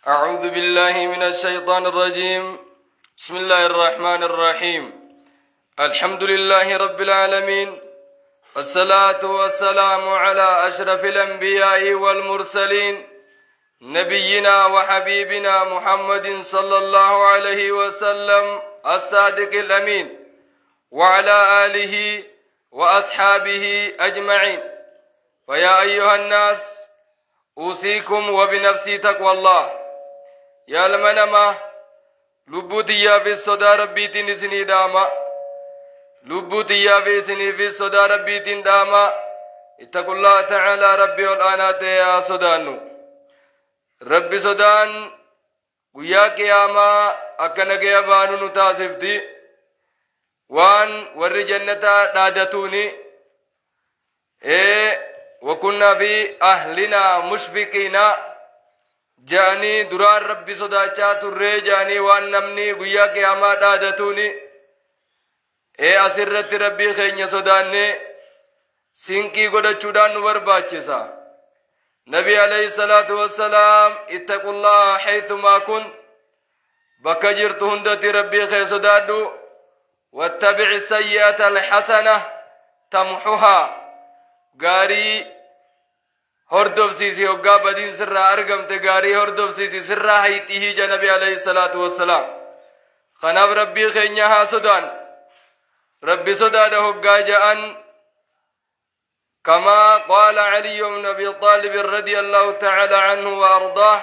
أعوذ بالله من الشيطان الرجيم. بسم الله الرحمن الرحيم. الحمد لله رب العالمين، الصلاة والسلام على أشرف الأنبياء والمرسلين، نبينا وحبيبنا محمد صلى الله عليه وسلم الصادق الأمين، وعلى آله وأصحابه أجمعين. فيا أيها الناس، أوصيكم وبنفسي تقوى الله. يا لمنما لبوتيا في الصدى ربيتين سني داما، لبوتيا في سني في الصدى ربيتين داما. اتقوا الله تعالى ربي والآنات يا صدانو. ربي صدان ويا قياما أكنك يا بانو نتاسفتي وان ور جنة دادتوني وكنا في أهلنا مشفقين جاني درار ربي صداچا ترے جاني وان نمني گویا قیامات دادتوني اسرت ربي خينيا صداني سنكي godhachuudhaan nu barbaachisa. نبي عليه الصلاة والسلام اتقوا الله حيثما كن، bakka jirtu hundatti rabbii kee sodaadhu. واتبع السيئة الحسنة تمحها، gaarii hordofsiisi hoggaa badiin sirraa argamte gaarii hordofsiisi sirraa hayxii hija nabi alayhi salaatu wassalaam. kanaaf rabbii keenya haa sodaan, rabbi sodaadha hoggaa ja'an. كما قال علي بن أبي طالب رضي الله تعالى عنه وأرضاه،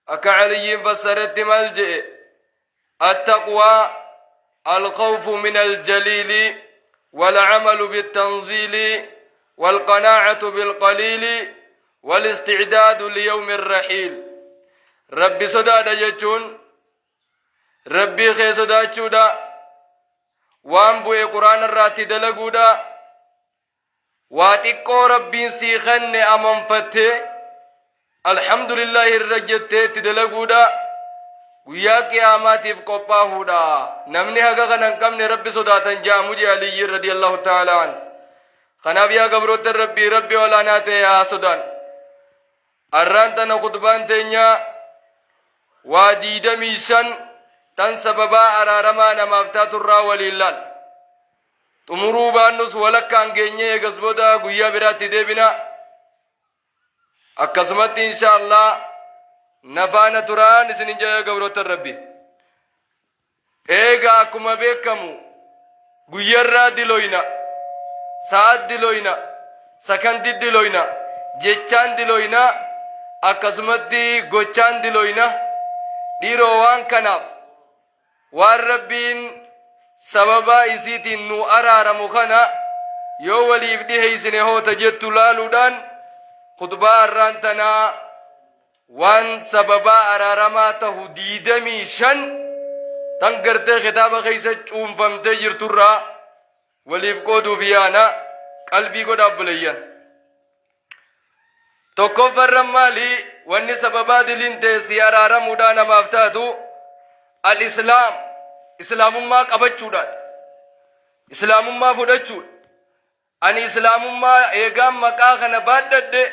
أكا علي فسرت ملجئ التقوى الخوف من الجليل والعمل بالتنزيل والقناعة بالقليل والاستعداد ليوم الرحيل. ربي صداد جتون، ربي خي صداد شودا، وانبو قرآن الراتي دلقودا، واتقو ربي سيخن أمام فتح الحمد لله الرجت تدلقودا. ويا قياماتي في قباهودا نمني هكا ننكمني ربي صداتا جامجي علي رضي الله تعالى عنه. خناب يا قبروت ربي ولا ناتي يا سودان. الرانتنا خطبان تنيا وادي دميشان تن سببا أرارما نمافتات الراولي اللال تمرو بانوس ولكان جينيه قصبودا قويا براتي ديبنا أكسمت إن شاء الله نفانا تران سننجا يا قبروت الربي. إيغا أكما بيكمو قويا را دلوينا، ساعت دلوينا، سكند دلوينا، جيچان دلوينا، أكسمتي غوچان دلوينا. ديرو وان كناف والربين سببا إسيتي نو أرار مخنا يو ولي بدي هيسنه هو تجت لالودان. خطبا الرانتنا وان سببا أرارما تهدي دميشن تنقرت خطابا خيسة چوم فمت جرتورا وليف قودو فيانا قلبي قد أبليا توقف الرمالي واني سببا دلين تيسي أرارا مدانا مافتاتو الإسلام. إسلام ما قبچودات، إسلام ما فدچود. أن إسلام ما إيغام مكا خنبادد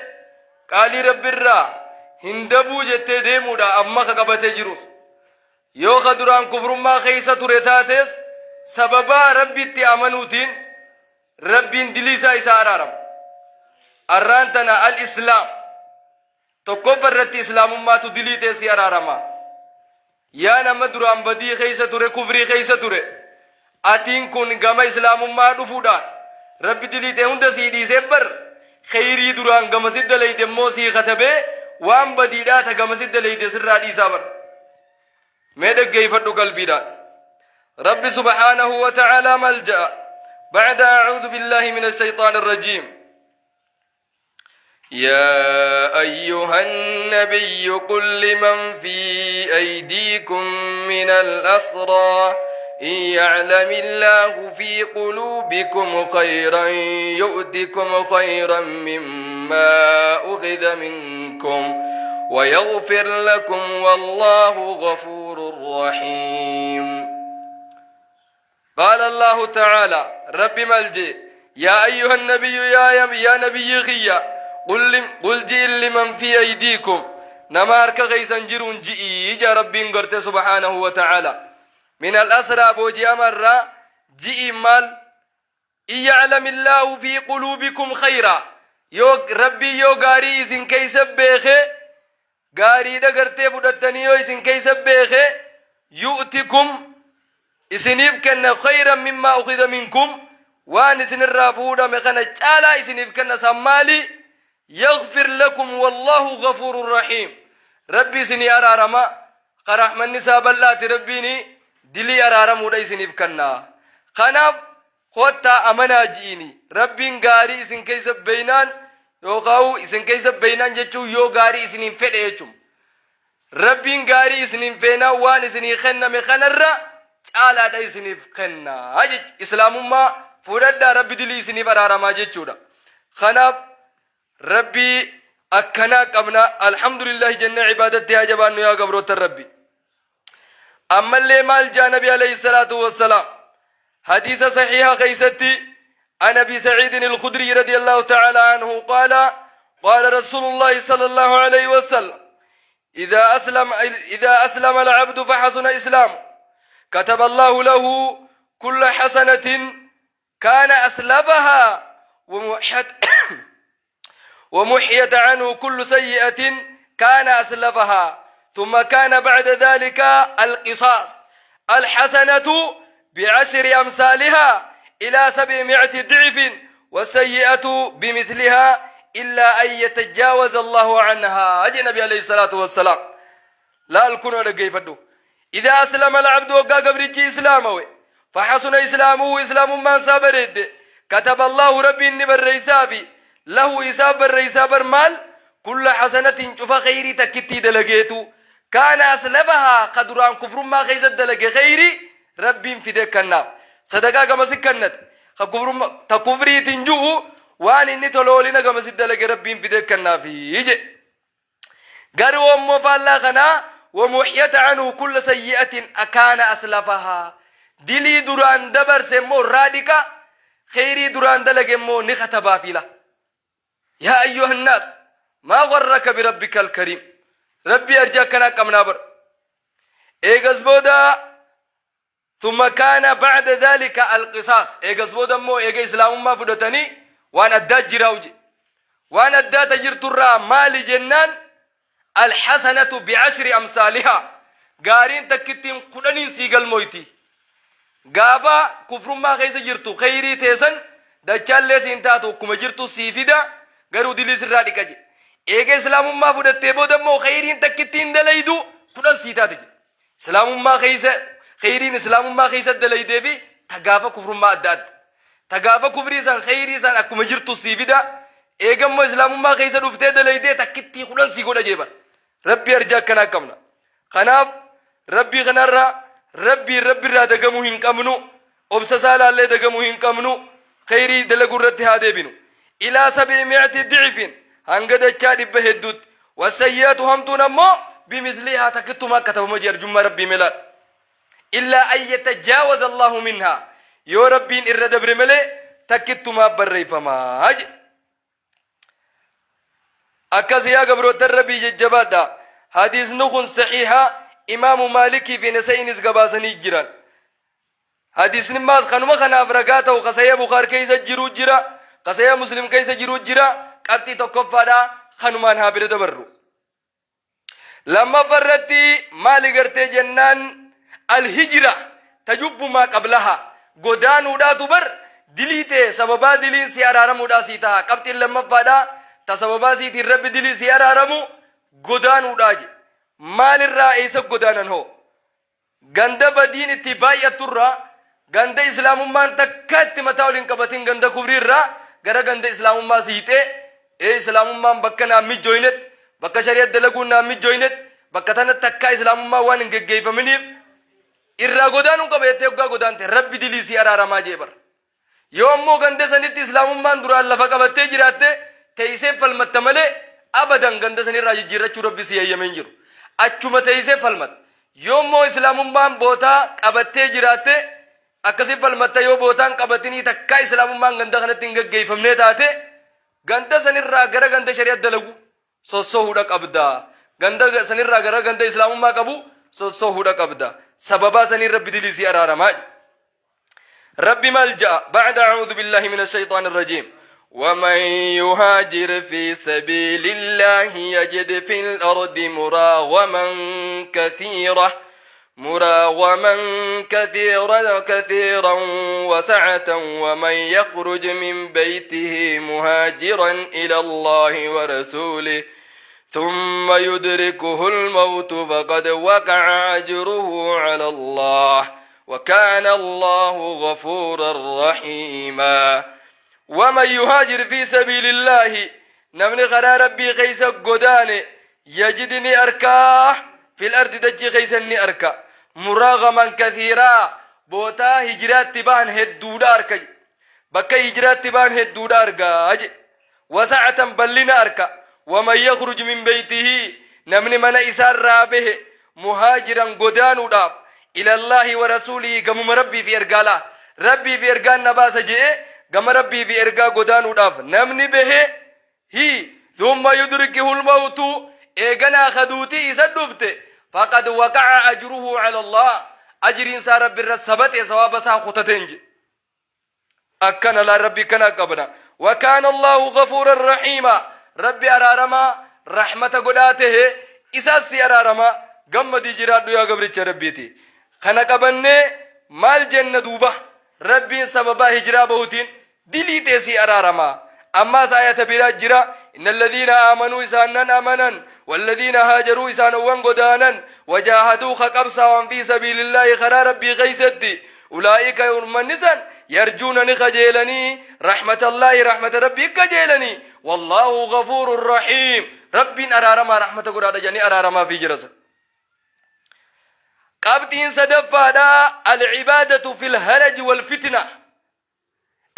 قالي رب الرا هندبو جتة ديمودا أما خقبت جروس يو خدران كفر ما خيسة تريتاتس سببا ربي تأمنوتين ربي اندليسا إسارارم. أرانتنا الإسلام تكفر رتي إسلام ما تدليتي سيارارما. يا نما دران بدي خيسة تري كفري خيسة تري أتين كون غما إسلام ما دفودا ربي دليتي هند سيدي سبر خيري دران غما سيد ليتي موسي خطبه وان بدي داتا غما سيد ليتي سرادي سابر ميدك كيف قلبي دا. ربي سبحانه وتعالى ملجأ بعد أعوذ بالله من الشيطان الرجيم. يا أيها النبي قل لمن في أيديكم من الأسرى إن يعلم الله في قلوبكم خيرا يؤتكم خيرا مما أخذ منكم ويغفر لكم والله غفور رحيم. قال الله تعالى ربي ملجئ يا أيها النبي يا نبي خيّا قل جئ لمن في أيديكم نما هرك غيسن جرون جئي جا ربين قرت سبحانه وتعالى من الأسرى بوجي أمر جئي مال إن يعلم الله في قلوبكم خيرا يو ربي يو غاري إذن كيس بيخي غاري دا قرتي فدتني يو إذن كيس بيخي يؤتكم إذنيف كان خيرا مما أخذ منكم وان إذن الرافودا مخانا جالا إذنيف كان سمالي يغفر لكم والله غفور رحيم ربي سني أرارما قرحمن نساب الله ربيني دلي أرارم ودا إذنيف كان خناب خوتا أمنا جيني ربين غاري إذن كيس بينان يوغاو إذن كيس بينان جيشو يو غاري إذن فد يجم ربين غاري إذن فينا وان إذن خنا مخانا الرّ ala da isinif kenna haji islamumma fudadda rabbi dili isinif ararama jechuudha kanaaf rabbi akkana qabna alhamdulillah janna ibadatti hajabannu ya gabroota rabbi ammallee maal jaa nabi alayhi salatu wassalam hadisa sahiha qaysatti an abi sa'id al-khudri radiyallahu ta'ala anhu qala rasulullah sallallahu alayhi wasallam idha aslama al-'abdu fa hasuna islamu كتب الله له كل حسنة كان أسلفها ومحيت عنه كل سيئة كان أسلفها ثم كان بعد ذلك القصاص الحسنة ب10 أمثالها إلى 700 ضعف والسيئة بمثلها إلا أن يتجاوز الله عنها أجي النبي عليه الصلاة والسلام لا الكون ولا كيفدو إذا أسلم العبد وقا قبرجي إسلامه فحسن إسلامه إسلام ما سابرد كتب الله ربي إني بالرئيسافي له إساب بالرئيساب المال كل حسنة شوف خيري تكتي دلقيتو كان أسلبها قدران كفر ما خيزت دلق خيري ربي في ذلك النار صدقا كما سكنت تكفري تنجوه وان إني تلولينا كما سدلق ربي في ذلك النار يجي قروا مفالا خنا ومحيت عنه كل سيئة أكان أسلفها دلي دران دبر سمو رادكا خيري دران دلقمو نختبا فيلا يا أيها الناس ما غرك بربك الكريم ربي أرجاكنا كم نابر إيغز بودا ثم كان بعد ذلك القصاص إيغز بودا مو إيغ إسلام ما فدتني وانا أدات جراوجي وانا أدات جرترا مالي جنان الحسنة ب10 أمثالها غارين تكتين قدنين سيغل مويتي غابا كفر ما خيس جرتو خيري تيسن دجال ليس انتاتو كما جرتو سيفيدا غارو دليس الرادي كجي ايغ اسلام ما فود تيبو دمو خيرين تكتين دليدو قدن سيتاتي اسلام ما خيس خيرين اسلام ما خيس دليدي في تغافا كفر ما اداد تغافا كفري سان خيري سان كما جرتو سيفيدا ايغ مو اسلام ما خيس دفتي دليدي تكتي قدن سيغودا جيبر ربي أرجاكنا كمنا خناف ربي خنرا ربي را دقمو هنكمنو أبسسال الله دقمو هنكمنو خيري دلقرت هذا بنو إلى 700 ضعف هنقد الشادي بهدود والسيئات همتون مو بمثلها تكتما كتب مجر جمع ربي ملا إلا أن يتجاوز الله منها يو ربين إرد برملي تكتما بري فما هج أكاس يا قبروت الربي ججبادا حديث نخن صحيحة إمام مالكي في نسينس قباسني جيران حديث نماز خنما خنا فرقاته وقصيا بخار كيس جيرو جيرا قصيا مسلم كيس جيرو جيرا قبتي تكفادا خنمان هابر دبرو لما فرتي مالي قرتي جنان الهجرة تجب ما قبلها قدان ودا تبر دليته سببا دلين سيارة رمودا سيتا قبتي لما فادا تسببا سيتي رب دلي سيارة رمو قدان وداج مال الرئيس قدانا هو غند بدين اتباعي الترى غند اسلام ما تكت متاولين كبتين غند كبري را غرا غند اسلام ما سيته اي اسلام ما بكنا مي جوينت بك شريعه دلغونا مي جوينت بكتنا تكا اسلام ما وان غيفمني irraa godaanuu qabeettee waggaa godaante rabbi dilii si araaramaa jeebar yoo ammoo ganda sanitti islaamummaan duraan lafa qabattee jiraatte teessee falmatta malee abadan ganda sanirraa jijjiirrachuu rabbi si eeyyameen jiru achuma teessee falmat yoo ammoo islaamummaan bootaa qabattee jiraatte akkasii falmatta yoo bootaan qabatinii takkaa islaamummaan ganda kanatti hin gaggeeffamnee taate ganda sanirraa gara ganda shari'aa dalagu sossoohuudha qabda غندا سنير غرا غندا اسلام ما قبو سو هودا قبدا سببا سنير ربي دليسي ارارما ربي ملجأ بعد أعوذ بالله من الشيطان الرجيم ومن يهاجر في سبيل الله يجد في الأرض مراغما كثيرا وسعة ومن يخرج من بيته مهاجرا إلى الله ورسوله ثم يدركه الموت فقد وقع أجره على الله وكان الله غفورا رحيما ومن يهاجر في سبيل الله نمني غرا ربي خيس قدان يجدني أركاه في الأرض دجي خيسني أركا مراغما كثيرا بوتا هجرات تبان هدودا أركا بكا هجرات تبان هدودا أركا وسعة بلنا أركا ومن يخرج من بيته نمني من إسار رابه مهاجرا قدان وداب إلى الله ورسوله قم ربي في إرقالا ربي في إرقال نباس جئ قم ربي في إرقال قدان وداب نمني به هي ثم يدركه الموت إيقنا خدوتي سدفت فقد وقع أجره على الله أجر إنسان ربي الرسبت سواب ساقطتنج أكنا لا ربي كنا قبنا وكان الله غفورا رحيما ربي أرارما رحمة قداته إساسي أرارما قم دي جراد يا قبرتش ربيتي خنا قبني مال جنة دوبة ربي سببا هجرا بوتين دلي تيسي أرارما أما ساية براد جرا إن الذين آمنوا إسانا آمنا والذين هاجروا إسانا وانقدانا وجاهدوا خقبصا في سبيل الله خرا ربي غيثتي أولئك يرمنسا يرجون نخجيلني رحمة الله رحمة ربي كجيلني والله غفور رحيم ربي أرارما رحمة قرآن جاني أرارما في جرس قابتين سدفادا العبادة في الهرج والفتنة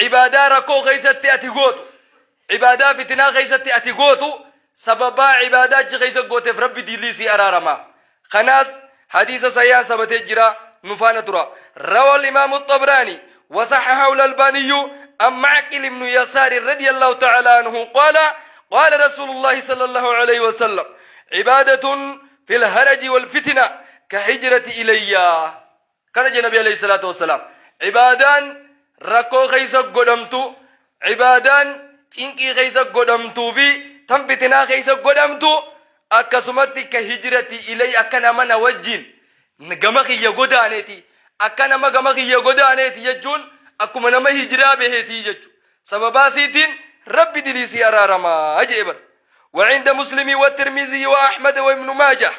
عبادة ركو غيثتي أتقوتو عبادة فتنة غيثتي أتقوتو سببا عبادات غيثت قوتي في ربي ديليسي أرارما خناس حديث سيان سبت جرا نفانة ترى روى الإمام الطبراني وصححه الألباني أم معقل بن يسار رضي الله تعالى عنه قال رسول الله صلى الله عليه وسلم عبادة في الهرج والفتنة كهجرة إلي كان النبي عليه الصلاة والسلام عبادان ركو خيسا قدمتو عبادان تنكي خيسا قدمتو في تنفتنا خيسا قدمتو أكسمتي كهجرة إلي أكنا من وجين نغمخي يغدانيتي أكنا ما غمخي يغدانيتي يجون أكما نما هجرة بهتي يجو سبباسيتين ربي دليسي أرارما أجيبر وعند مسلم والترمذي وأحمد وابن ماجه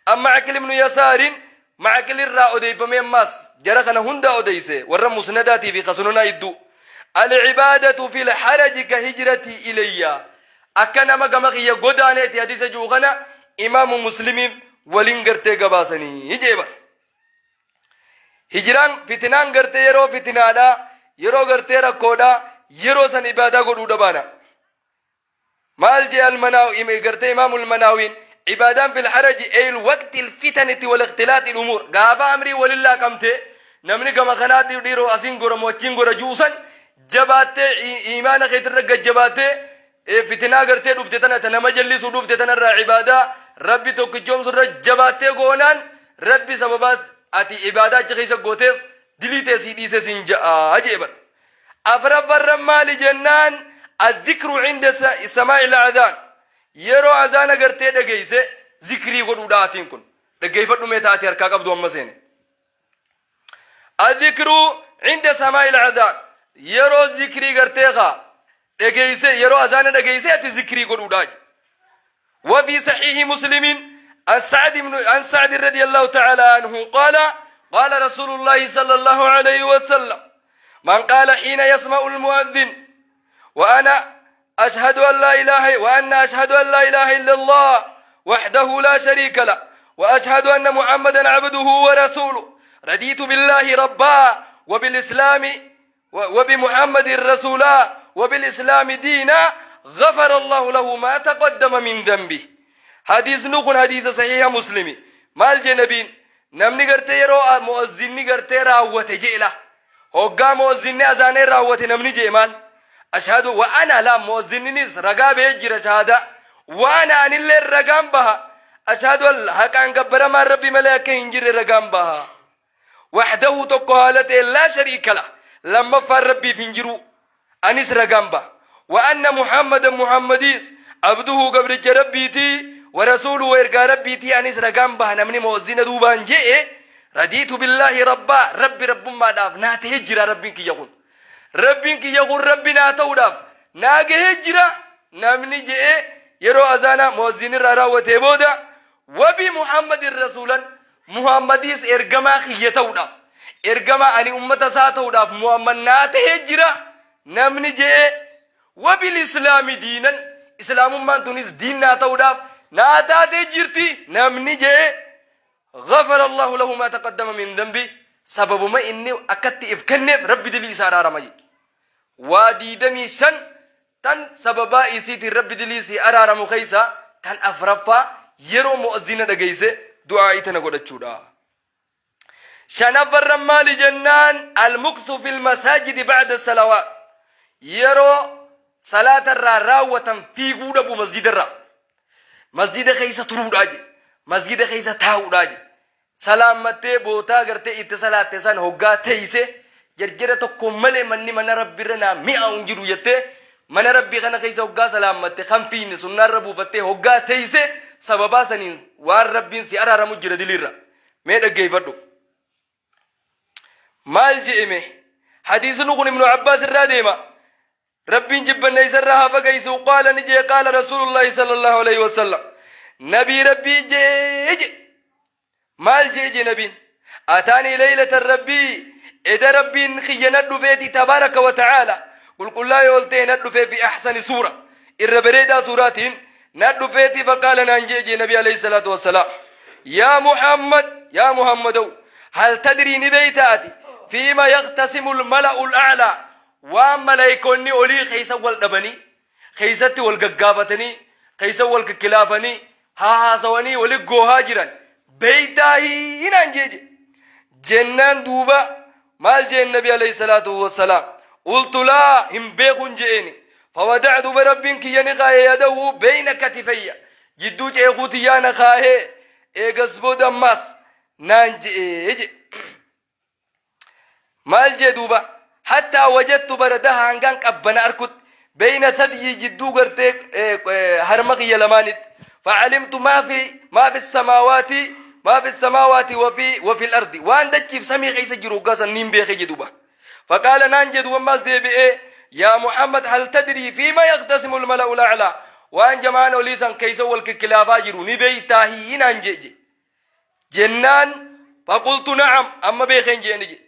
أما عقل ابن يسار مع عقل الراء أدي فميماس جرخنا هندا أديسي ورى مسنداتي في خسننا يدو العبادة في الحرج كهجرتي إليا أكنا ما غمخي يغدانيتي حديث جوغنا إمام مسلم ولنغرتي قباسني يجيبر هجران فتنان غرتي يرو فتنادا يرو غرتي ركودا يرو سن عبادة قدو دبانا مال جي المناوي غرتي إمام المناوين عبادان في الحرج أي الوقت الفتنة والاختلاط الأمور غابا أمري ولله كمتي نمني كما خنات يديرو أسين غرم وچين غر جوسن جباتي إيمان خيتر جباتي فتنة غرتي دفتتنا تنمجلس دفتتنا را عبادة ربي توكجوم سر جباتي غونان ربي سبباس أتي عبادة جخيس غوتي دليتي سيدي سنجا أجيبا أفرب الرمال جنان الذكر عند سماع الأذان يرو أذان غرتي دغيسه ذكري غدوداتين كن دغيفدو ميتاتي اركا قبدو مسين الذكر عند سماع الأذان يرو ذكري غرتيغا دغيسه يرو أذان دغيسه اتي ذكري غدوداج وفي صحيح مسلم عن سعد رضي الله تعالى عنه قال رسول الله صلى الله عليه وسلم من قال حين يسمع المؤذن وأنا أشهد أن لا إله إلا الله وحده لا شريك له وأشهد أن محمدا عبده ورسوله رضيت بالله ربا وبمحمد رسولا وبالإسلام دينا غفر الله له ما تقدم من ذنبه حديث نقول حديث صحيح مسلمي مال جنبين نمني غرتي يرو مؤذني غرتي راوت جيلا هوغا مؤذني أذاني راوت نمني جيمان أشهد وأنا لا مؤذنني رقا بيجر شهادة وأنا أن اللي الرقام بها أشهد أن حقا قبر ما ربي ملاك إنجر رقام بها وحده تقالته لا شريك له لما فر ربي فينجرو أنس رقام بها وأن محمديس عبده قبر ربيتي ورسوله وإرقى ربيتي أنس رقام بها نمني مؤذن دوبان جئ رديت بالله ربا رب ما داف ناته هجرة ربك يقول ربنا توداف ناقه هجرة نمني جئ يرو أزانا مؤذن الراوة بودا وبمحمد الرسولا محمديس إرقما خيتوداف إرقما أني أمة ساتوداف محمد ناته هجرة نمني جئ وبالإسلام دينا إسلام من تونس ديننا توداف ناتا تجرتي نمني جئ غفر الله له ما تقدم من ذنبي سبب ما إني أكدت إفكنف ربي دلي سارا رمجي وادي دمي شن تن سببا إسيتي ربي دلي سي أرارا مخيسا تن أفرفا يرو مؤذين دقيسة دعائي تنقود الشودا شنفر رمال جنان المكث في المساجد بعد الصلوات يرو صلاة الراوة في قود أبو مسجد الرا مسجد خيسة ترود أجي مسجد خيسة تاود أجي سلامته بوتا غرتي اتصالات سان هوغا تيسه جرجره تو ملي من ربي رنا مئة انجرو يته من ربي خنا خيسه هوغا سلامته خنفين سنن ربو فته هوغا تيسه سببا سنين وار ربين سي ارار مجر دليرا مي دغي فدو مال جيمه حديث نقول ابن عباس الراديما ربي جبنا يسرها فقيس وقال نجي قال رسول الله صلى الله عليه وسلم نبي ربي جي مال جي نبين أتاني ليلة الربي إذا ربي خينا الدفيت تبارك وتعالى قل لا يولتين الدفيت في أحسن سورة الربريدة سورات ندفيت فقال نانجي نبي عليه الصلاة والسلام يا محمد هل تدري نبيتاتي فيما يقتسم الملأ الأعلى وملائكوني أولي خيسا والدبني خيستي والققافتني خيسا والكلافني ها سواني ولقو هاجرا بيتاهي نانجي جنان دوبا مال جي النبي عليه الصلاة والسلام قلت لا هم بيخون جيني فودعت بربك ينقى يده بين كتفي جدوج ايخوتي يانقى ايقصبو دماس نانجي مال جي دوبا حتى وجدت بردها عنقان قبنا أركض بين ثدي جدو قرتك هرمقي يلمانت فعلمت ما في السماوات وفي الأرض وان دجف سمي غيس جرو قاسا نيمبي خي جدوبا فقال نانجد وماس دي بي يا محمد هل تدري فيما يقتسم الملأ الأعلى وان جمان وليسان كيسا والكلافا جرو نبي تاهي نانجي جنان فقلت نعم أما بيخين جيني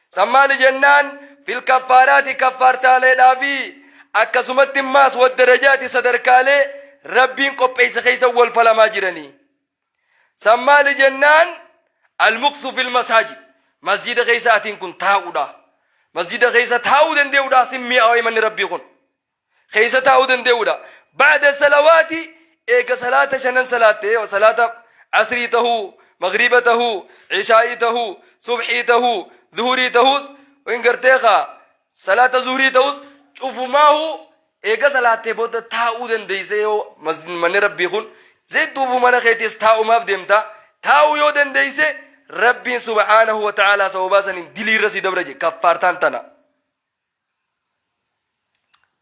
سمال جنان في الكفارات كفارتا لدافي أكسمت الناس والدرجات صدركالي ربين قبيس خيسا والفلما جرني سمال جنان المكث في المساجد مسجد خيسا أتين كن تاودا مسجد خيسا تاودن ديودا سمي أوي من ربي كن خيسا تاودن ديودا بعد الصلوات إيك صلاة شنن صلاة وصلاة عصريته مغربته عشائته صبحيته ظهوريته وإن قرتيخا صلاة ظهوريته شوفوا ما هو إيجا صلاة بود تاودن ديسيو مسجد من ربي خون زيد توفو من خيتيس تاو ما بديمتا تاو يودن ديسي ربي سبحانه وتعالى سوباسن دلي رسي دبرجي كفارتان تنا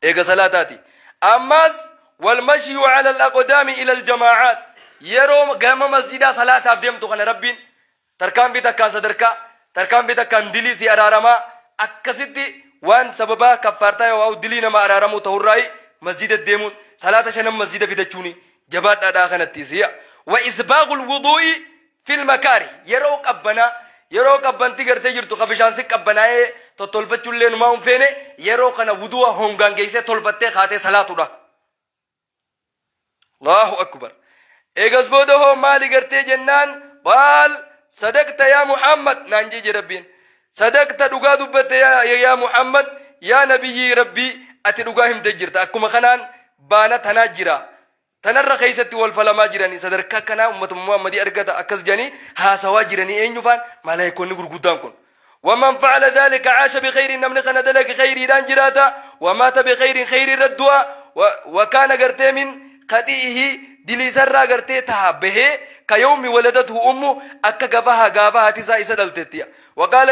إيجا صلاتاتي أماس والمشي على الأقدام إلى الجماعات يرو قام مسجد صلاة بديمتو خن ربي تركان بيتا كان صدركا تركان بيتا كان دلي سي أرارما أكسيتي وان سببا كفارتا او دلينا ما ارارمو تهراي مسجد الديمون صلاه شنم مسجد في دچوني جبات ادا خنتيسيا واسباغ الوضوء في المكاره يرو قبنتي غرتي جرتو قبشان سي قبناي تو تولفتولن ما فيني يرو كنا وضوء هونغانغيسه تولفتي خاته صلاه الله اكبر ايغس بودو مالي غرتي جنان قال صدقت يا محمد نانجي ربين صدقت دغا دبت يا محمد يا نبي ربي اتي دغاهم تجرت اكما خنان بانا تناجرا تنر خيستي والفلما جراني صدرك كنا امه محمد ارغتا اكس جاني ها سواجرني اينفان ملائكون غرغدان كون ومن فعل ذلك عاش بخير نمن خنا دلك خير دانجراتا ومات بخير خير ردوا وكان غرت من خطئه دلي سرّا قرتي تهبه كيوم ولدته أمه أكا قبها تسا إسدلتتيا وقال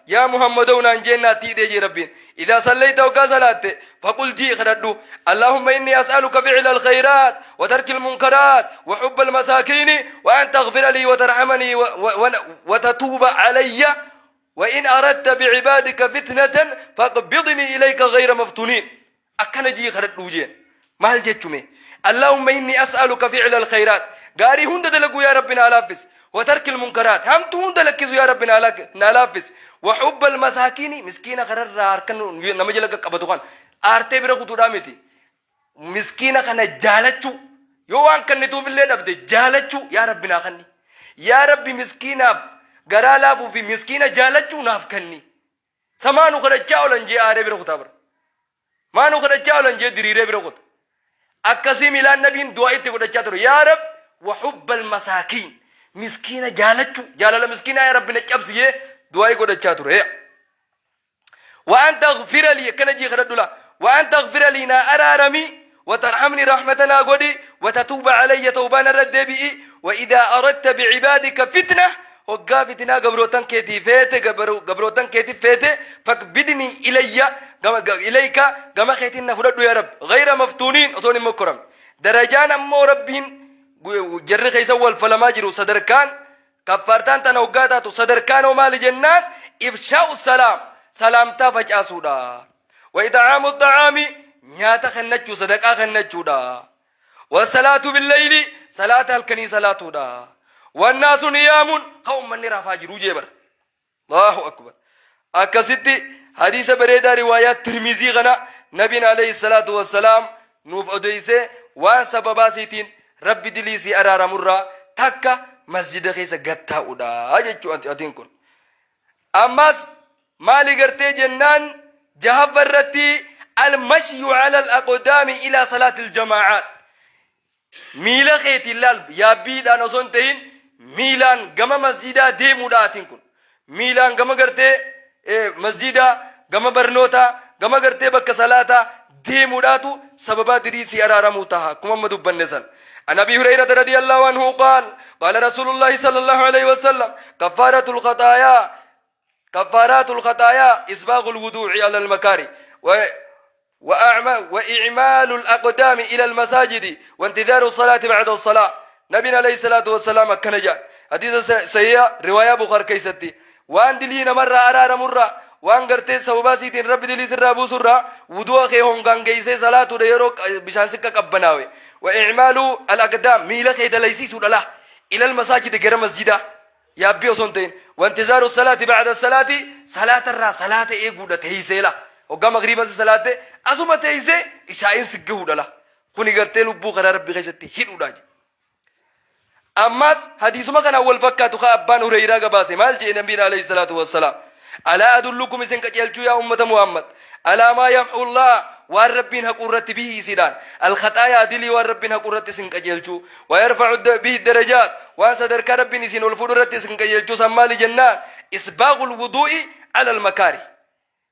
يا محمد ونان جنة تيدي ربين إذا صليت وقا صلاة فقل جي خردو اللهم إني أسألك فعل الخيرات وترك المنكرات وحب المساكين وأن تغفر لي وترحمني وتتوب علي وإن أردت بعبادك فتنة فاقبضني إليك غير مفتونين أكنا جي خردو جين مال جتشمي اللهم إني أسألك فعل الخيرات قاري هند دلقوا يا ربنا لافس وترك المنكرات هم هند لكزوا يا ربنا لافس وحب المساكين مسكين غرر أركن نمجلك قبضوان آرتي برقو دامتي مسكين خنا جالتشو يوان كنتو في الليل أبدي جالتشو يا ربنا خني يا ربي مسكين غرا لافو في مسكين جالتشو ناف كني سمانو خنا جاولن جي آري برقو تابر مانو خنا جاولن جي دريري برقو أكسي ميلان نبين دعاء تقول جاترو يا رب وحب المساكين مسكينة جالة مسكينة يا رب نجابسيه دعاء يقول جاترو وأن تغفر لي كنجي خردولا وأن تغفر لي نا أرارمي وترحمني رحمتنا قدي وتتوب علي توبانا ردبي وإذا أردت بعبادك فتنة وقا فتنة قبروتان كيتي فيتي قبروتان كيتي فيتي فاقبضني إليك كما خيتنا فردو يا رب غير مفتونين أصوني مكرم درجان أمو ربين جر خيسا والفلماجر صدركان كفارتان تنوقاتات صدركان ومال جنان إفشاء السلام سلامتا فجأسودا وإطعام الطعام نياتا خنجو صدقا خنجو دا والصلاة بالليل صلاة الكني صلاة دا والناس نيام قوم من رافاجرو جبر الله أكبر أكستي حديث بريدة روايات ترمزي غنا نبينا عليه الصلاة والسلام نوف أديسي وان سبباسيتين ربي دليسي أرار مرة تكا مسجد خيسا قطع أودا أجيشو أنت أتنكن أماس مالي قرتي جنان جهب الرتي المشي على الأقدام إلى صلاة الجماعات ميلا خيتي اللال يا بيد أنا صنتين ميلان قم مسجدا ديمو دا أتنكن ميلان قم قرتي مسجدا قم برنوتا قم قرتي بك صلاة ديمو داتو سببات ريسي أرارمو تها كما مدوبن نسل عن أبي هريرة رضي الله عنه قال رسول الله صلى الله عليه وسلم كفارات الخطايا إسباغ الوضوء على المكاره وإعمال الأقدام إلى المساجد وانتظار الصلاة بعد الصلاة نبينا عليه الصلاة والسلام كنجا حديث سيئة رواية بخار كيستي وان دلين مرة أرار مرة وان قرتي سوباسيتين رب دلي سر أبو سرة وضوء خيهم كان كيسي صلاة ديروك بشان سكا كبناوي وإعمال الأقدام ميلا خيد ليسي سورة الله إلى المساجد غير مسجدة يا بيو سنتين وانتظار الصلاة بعد الصلاة صلاة إيقودة تهيسي لا وقام مغربا صلاة أسوما تهيسي إشاين سكهودة لا كوني قرتي لبو قرار ربي غيشتي هيدو داجي أماس حديث ما كان أول فكاتو خابان هريرة قباسي مال جئ نبينا عليه الصلاة والسلام ألا أدلكم إذن كجلتو يا أمة محمد ألا ما يمحو الله والربين هقرت به سيدان الخطايا دلي والربين هقرت سن كجلتو ويرفع به الدرجات وان صدر كربين سن والفدرت سن كجلتو سمال جنان إسباغ الوضوء على المكاره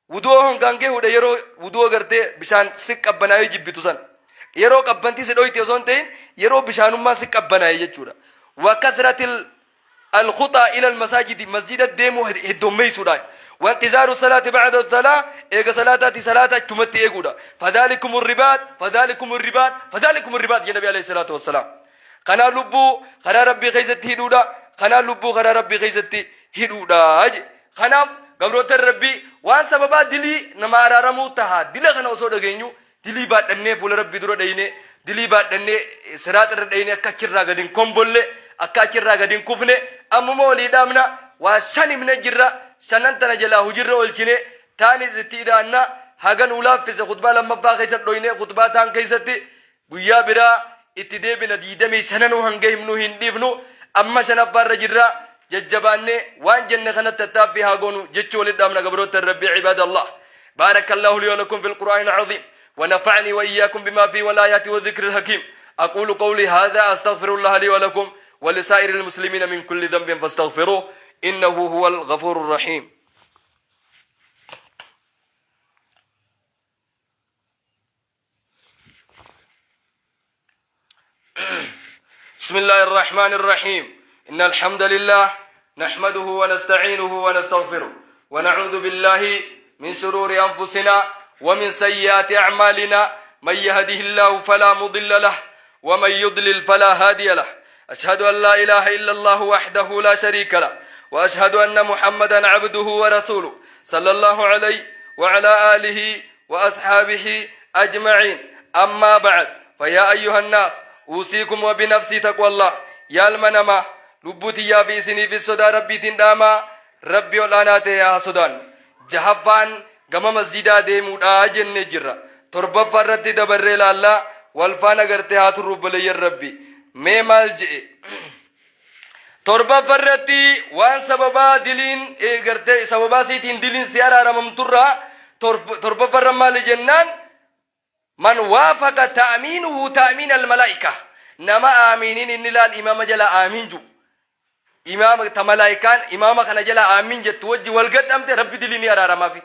وضوءهم كان كه وده يرو وضوء قرتي بشان سك أبنائي جبتو سن يرو كبنتي سدوي تيزونتين يرو بشانوما سك أبنائي جتشورا وكثرة الخطى إلى المساجد مسجد الديمو هدومي سوداي وانتظار الصلاة بعد الصلاة إيجا صلاة تمت إيجودا فذلكم الرباط يا نبي عليه الصلاة والسلام خنا لبو خنا ربي خيزت هدودا خنا لبو خنا ربي خيزت هدودا خنا قبروت الربي وان سببا دلي نما أرارمو تها دلي خنا وصول دغينيو دلي بات دني فول ربي درو ديني دلي بات دني سرات رديني كچرا غدين كومبولي أكاچرا غدين كوفني أممو ليدامنا وشاني من الجرة شننتنا جلا هجرة والجنة تاني زتيدانا هاغن ولا في خطبة لما باقي دوينه خطبة تان كيستي بويا برا اتدابنا ديدمي شننو هنجي منو هنديفنو أما شنبار جرة ججبانه وان جنة خنت تتافي هاغونو جتشول الدامنا قبروت الربي عباد الله بارك الله لي ولكم في القرآن العظيم ونفعني وإياكم بما فيه والآيات والذكر الحكيم أقول قولي هذا أستغفر الله لي ولكم ولسائر المسلمين من كل ذنب فاستغفروه إنه هو الغفور الرحيم بسم الله الرحمن الرحيم إن الحمد لله نحمده ونستعينه ونستغفره ونعوذ بالله من شرور أنفسنا ومن سيئات أعمالنا من يهده الله فلا مضل له ومن يضلل فلا هادي له أشهد أن لا إله إلا الله وحده لا شريك له وأشهد أن محمدا عبده ورسوله صلى الله عليه وعلى آله وأصحابه أجمعين أما بعد فيا أيها الناس أوصيكم وبنفسي تقوى الله يا المنما لبوتي يا في سني في الصدى ربي تنداما ربي والآنات يا صدان جهبان قم مسجدا ديمود آجن نجرة تربة فرد دبر الله والفانا قرتها ترب لي الربي ميمال جئ تربة فردي وان سببا دلين قرتي سببا سيتين دلين سيارة رمم ترى تربة فرمال جنان من وافق تأمينه تأمين الملائكة نما آمينين إن لا الإمام جلا آمين جو إمام تملائكان إمام خنا جلا آمين جت وجه والقد أمت ربي دلني أرى ما في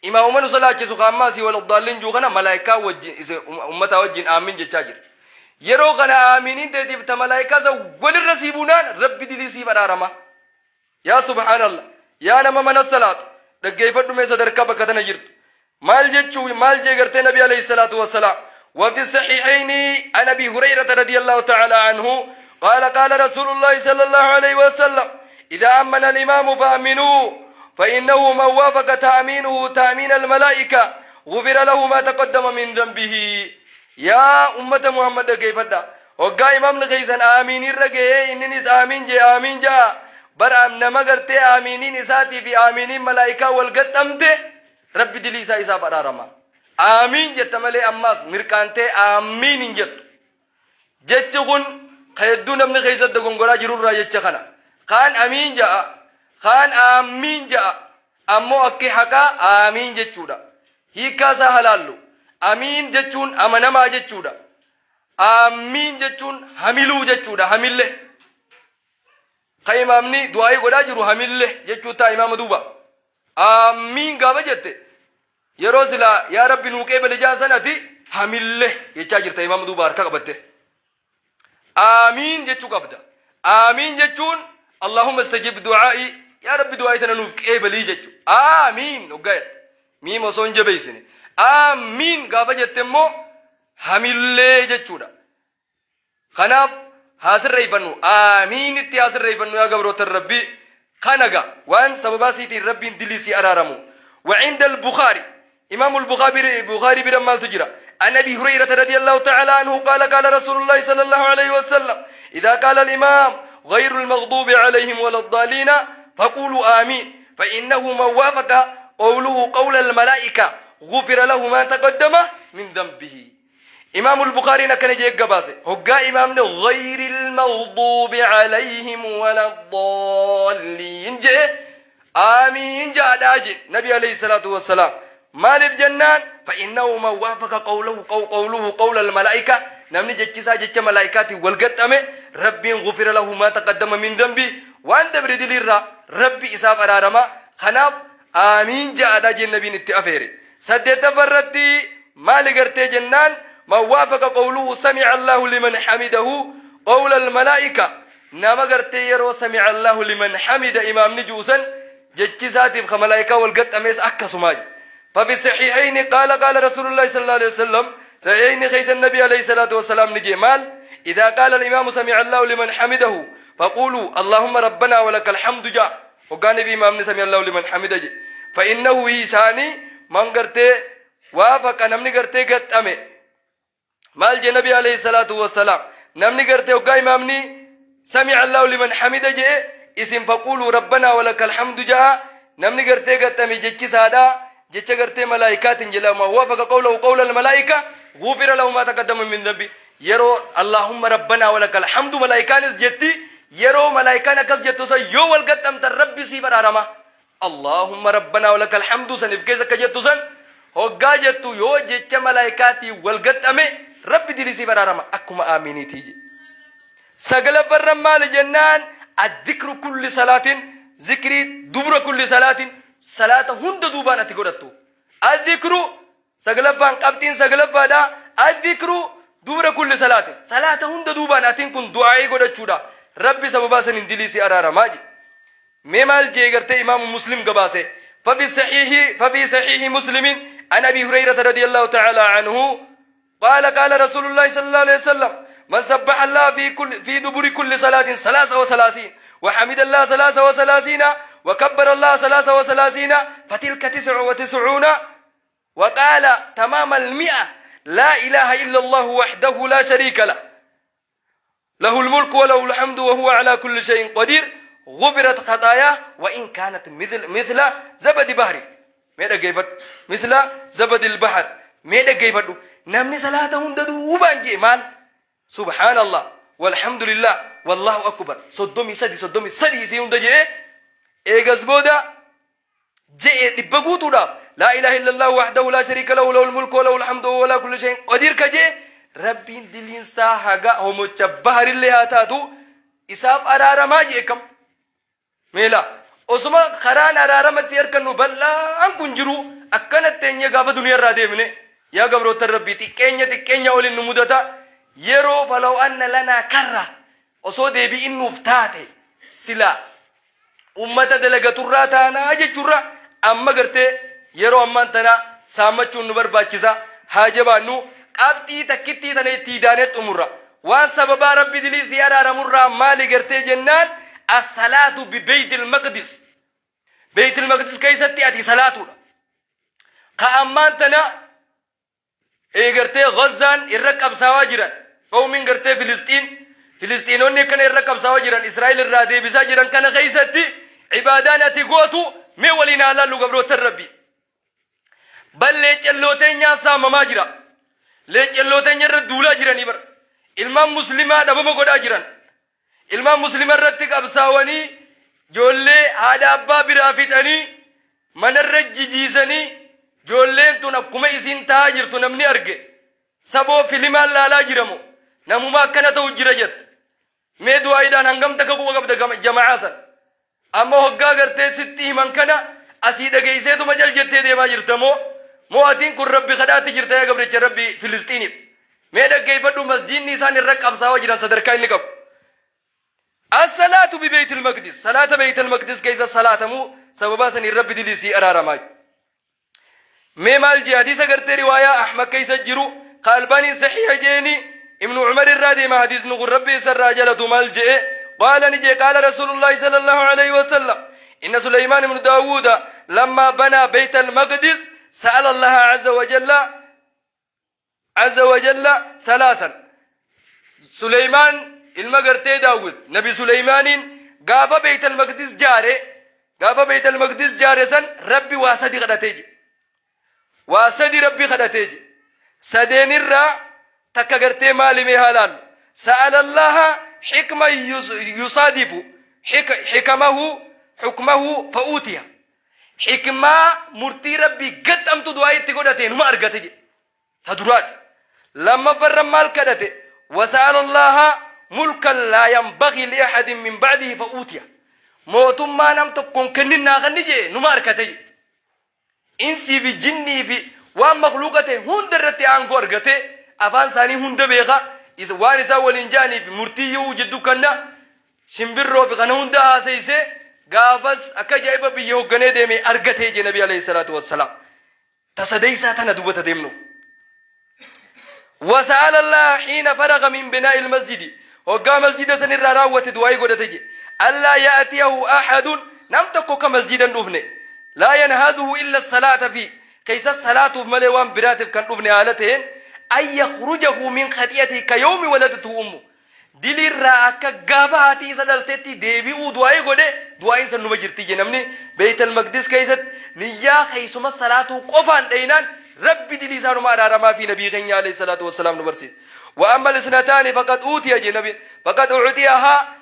إمام من صلاة سخامة سي والضالين جو خنا ملائكة وجه أمة وجه آمين جتاجر يرو خنا آمينين تدي تملائكة زو ول الرسيبونان ربي دلني سي أرى ما يا سبحان الله يا نما من الصلاة دقيفة دم صدر كبا كتنا جرت مال جي النبي عليه الصلاة والسلام وفي الصحيحين عن أبي هريرة رضي الله تعالى عنه قال رسول الله صلى الله عليه وسلم إذا أمن الإمام فأمنوا فإنه من وافق تأمينه تأمين الملائكة غفر له ما تقدم من ذنبه يا أمة محمد كيف دا وقا إمام لغيسان آمين الرقية إننيس آمين جا بر أمنا مغرتي آمينين إساتي في آمينين ملائكة والقد أمته ربي دليسا إسا برارما آمين جت ملي أماس مركانتي آمين جت جتشغن خيدون من خيسد دقون قرى جرور را جتشخنا خان آمين جاء أمو أكي حقا آمين جتشودا هيكا سهلالو آمين جتشون أمنما جتشودا آمين جتشون حملو جتشودا حمله خيم أمني دعائي قرى جرو حمله جتشوتا إمام دوبا آمين قابا جتة يروسلا يا ربي نوكي بلجاسنتي حمله يتشاجرت إمام دوبا أركا قبته آمين جتشو قبدا آمين جتشون اللهم استجب دعائي يا ربي دعائي تنانوف بلي جتشو آمين وقايت ميم وصون جبيسني آمين قابا جتمو حمله جتشو دا خناب حاصر ريفنو آمين اتي حاصر ريفنو يا قبروت الربي خنقا وان سبباسيتي ربي دليسي أرارمو وعند البخاري إمام البخاري برمال تجرى عن أبي هريرة رضي الله تعالى عنه قال رسول الله صلى الله عليه وسلم إذا قال الإمام غير المغضوب عليهم ولا الضالين فقولوا آمين فإنه من وافق قوله قول الملائكة غفر له ما تقدم من ذنبه إمام البخاري نكن جيك قباسي هقا إمامنا غير المغضوب عليهم ولا الضالين جاء آمين جاء داجي نبي عليه الصلاة والسلام مال الجنان فإنه من وافق قوله قول الملائكة نمني جتشا جتش ملائكاتي والقتم ربي غفر له ما تقدم من ذنبي وانت بريد للرا ربي إساف أرارما خناب آمين جاء داجي النبي نتأفيري سدت فردي مال قرتي جنان من وافق قوله سمع الله لمن حمده قول الملائكة نما قرتي يرو سمع الله لمن حمد إمام نجوسا جتشاتي بخملائكة والقط أميس أكا سماج ففي الصحيحين قال رسول الله صلى الله عليه وسلم صحيحين خيس النبي عليه الصلاة والسلام نجي مال إذا قال الإمام سمع الله لمن حمده فقولوا اللهم ربنا ولك الحمد جاء وقال نبي إمام سمع الله لمن حمده جي فإنه إيساني من قرتي وافق نمني قرتي قط أمي مال جي نبي عليه الصلاة والسلام نمني قرتي وقال إمامني سمع الله لمن حمده جي اسم فقولوا ربنا ولك الحمد جاء نمني قرتي قتمي جتش سادا جتش قرتي ملائكات جلا ما وافق قوله قول الملائكة غفر له ما تقدم من ذنبي يرو اللهم ربنا ولك الحمد ملائكان جتي يرو ملائكان كس جتو سا يو والقتم تربي سي برارما اللهم ربنا ولك الحمد سنف كيسا كجتو سن هقا جتو يو جتش ملائكاتي والقتم ربي دي سي برارما أكما آميني تيجي سقل فرما لجنان الذكر كل صلاة ذكري دبر كل صلاة هند دوبانا تقولتو الذكر سقل فان قبتين سقل فادا الذكر دبر كل صلاة هند دوبان أتين كن دعائي قد تشودا ربي سببا سن دليسي أرارا ماجي ممال جيغرت إمام مسلم قباسه ففي صحيح مسلم عن أبي هريرة رضي الله تعالى عنه قال رسول الله صلى الله عليه وسلم من سبح الله في دبر كل صلاة 33 وحمد الله 33 وكبر الله 33 فتلك 99 وقال تمام 100 لا إله إلا الله وحده لا شريك له له الملك وله الحمد وهو على كل شيء قدير غفرت خطاياه وإن كانت مثل زبد بحر ميدا كيفت مثل زبد البحر ميدا كيفت نمني صلاتهم ددو بانجي مال سبحان الله والحمد لله والله أكبر صدومي سدي سيون دجي إيغاز بودا جئ تبقوتو دا لا إله إلا الله وحده لا شريك له له الملك وله الحمد وهو على كل شيء قدير كجي ربي دلين ساحقا هم تشبهر اللي هاتاتو إساف أرارا ما جيكم ميلا osuma kharaan araaramatti harkannu bal'aan kun jiru akkanatti eenye gaafa duniyaa deemne yaa gabroota rabbii xiqqeenya olin nu mudata yeroo falaw anna lanaa karra osoo deebi'in nuuf taate sila ummata dalagaturraa taanaa jechuurra amma gartee yeroo ammaan tana saamachuun nu barbaachisa haa jabaannu qabxii takkittii tana itti hidaanee xumurra waan sababaa rabbi dilii si araaramurraa maali gartee jennaan الصلاة ببيت المقدس بيت المقدس كيف تأتي صلاة قامتنا إيجرتي غزان الركب سواجرا أو من جرتي فلسطينون كان الركب سواجرا إسرائيل الرادي بساجرا كان كيستي عبادانا تقوتو مولينا على لقبروت الربي بل ليش اللوتين يا سام ماجرا ليش اللوتين يرد دولا جرا نبر المام مسلمة دبما قدا جرا ilmaan muslima irratti qabsaawanii joollee haadha abbaa biraa fixanii manarra jijiisanii joolleen tun akkuma isin taa jirtu namni arge saboo filimaan laalaa jiramo namuma akkana ta'u jira jette mee du'aayiidhaan hangam takka quba qabda jamaa san amma hoggaa gartee sitti himan kana asii dhageeyseetuma jal jettee deemaa jirtamoo moo atiin kun rabbi kadhaatti jirta yaa gabricha rabbi filistiiniif mee dhaggeeffadhu masjiidni isaan irra qabsaawaa jiran sadarkaa inni qabu الصلاة ببيت المقدس صلاة بيت المقدس كيس الصلاة مو سببا سن الرب دليسي أرارماج ميمال جهدي سقرت رواية أحمد كيس الجرو قلباني صحيح جيني ابن عمر الرادي ما حديث نقول ربي سر راجلة مال جئ قال نجي قال رسول الله صلى الله عليه وسلم إن سليمان بن داود لما بنى بيت المقدس سأل الله عز وجل ثلاثا سليمان المقرتي داود نبي سليمان قافا بيت المقدس جاري سن ربي واسدي خدتيجي واسدي ربي خدتيجي سدين الرا تكغرتي مالي مهالان سأل الله حكمة يصادف حكمه فأوتيها حكمة مرتي ربي قد أمتو دعاية تقودتين وما أرغتيجي تدرات لما فرمال كدتي وسأل الله ملكا لا ينبغي لأحد من بعده فأوتيه موتم ما نم تكون كننا غنيجي نمار كتي إنسي في جني في وان مخلوقته هند رتي أنقر قتي أفان ثاني هند بيغا إذا وانسا والإنجاني في مرتي يوجد كنا شمبرو في غنهند هاسيسي غافز أكا جايبا بيهو غني ديمي أرغتي جنبي عليه الصلاة والسلام تصديسا تندوبة ديمنو وسأل الله حين فرغ من بناء المسجد وقام مسجد سنر راوة دعاي قدتي ألا يأتيه أحد نم تكوك مسجدا نفني لا ينهزه إلا الصلاة فيه كيس الصلاة في ملوان براتب كان نفني آلتين أن يخرجه من خطيئته كيوم ولدته أمه دليل راك غافاتي سدلتي ديبي دعاي قد دعاي سنو مجرتي جنمني بيت المقدس كيست نيا خيسما الصلاة قفان دينان ربي دلي سانو ما رارما في نبي غني عليه الصلاة والسلام نبرسي وأما الاثنتان فقد أوتي جنبي فقد أعطيها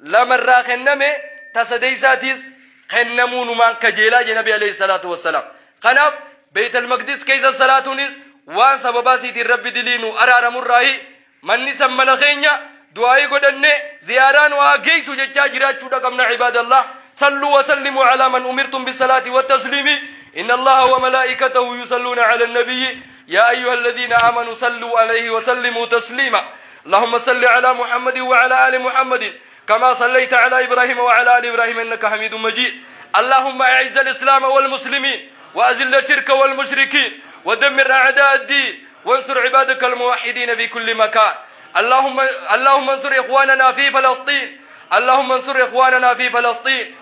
لمرة خنمي تصديساتيس خنمون من كجيلا جنبي عليه الصلاة والسلام خنف بيت المقدس كيس الصلاة نس وان سبباسي ربي دلينو أرارم الرأي من نسم من خينيا دعائي قدن زياران وآقيسو ججا جرات شودا قمنا عباد الله صلوا وسلموا على من أمرتم بالصلاة والتسليم إن الله وملائكته يصلون على النبي يا أيها الذين آمنوا صلوا عليه وسلموا تسليما اللهم صل على محمد وعلى آل محمد كما صليت على إبراهيم وعلى آل إبراهيم إنك حميد مجيد اللهم أعز الإسلام والمسلمين وأذل الشرك والمشركين ودمر أعداء الدين وانصر عبادك الموحدين في كل مكان اللهم انصر إخواننا في فلسطين اللهم انصر إخواننا في فلسطين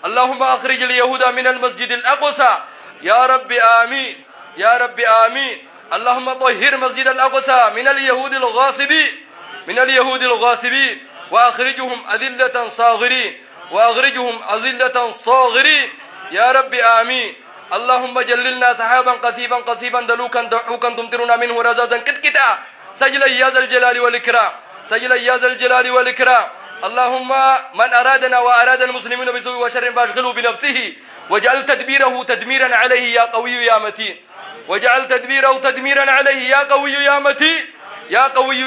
اللهم أخرج اليهود من المسجد الأقصى يا رب آمين يا رب آمين اللهم طهر مسجد الأقصى من اليهود الغاصبين وأخرجهم أذلة صاغرين يا رب آمين اللهم جللنا سحابا قثيبا قصيبا دلوكا ضحوكا تمطرنا منه رزازا كتكتا سجل يا ذا الجلال والإكرام اللهم من أرادنا وأراد المسلمين بسوء وشر فاشغله بنفسه واجعل تدبيره تدميرا عليه يا قوي يا متين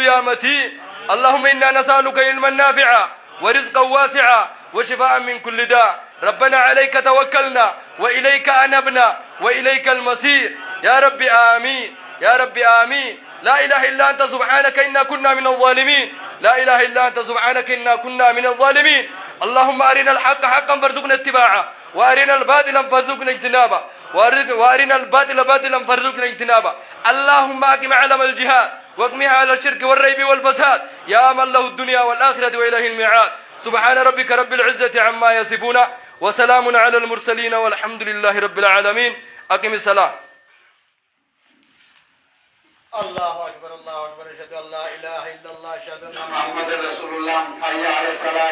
يا متين اللهم إنا نسألك علما نافعا ورزقا واسعا وشفاء من كل داء ربنا عليك توكلنا وإليك أنبنا وإليك المصير يا رب آمين لا إله إلا أنت سبحانك إنا كنا من الظالمين اللهم أرنا الحق حقا فارزقنا اتباعه وأرنا الباطل فارزقنا اجتنابه اللهم أقم علم الجهاد واقمها على الشرك والريب والفساد يا من له الدنيا والآخرة وإليه الميعاد سبحان ربك رب العزة عما يصفون وسلام على المرسلين والحمد لله رب العالمين أقم الصلاة الله أكبر أشهد أن لا إله إلا الله أشهد أن محمد رسول الله حي على الصلاة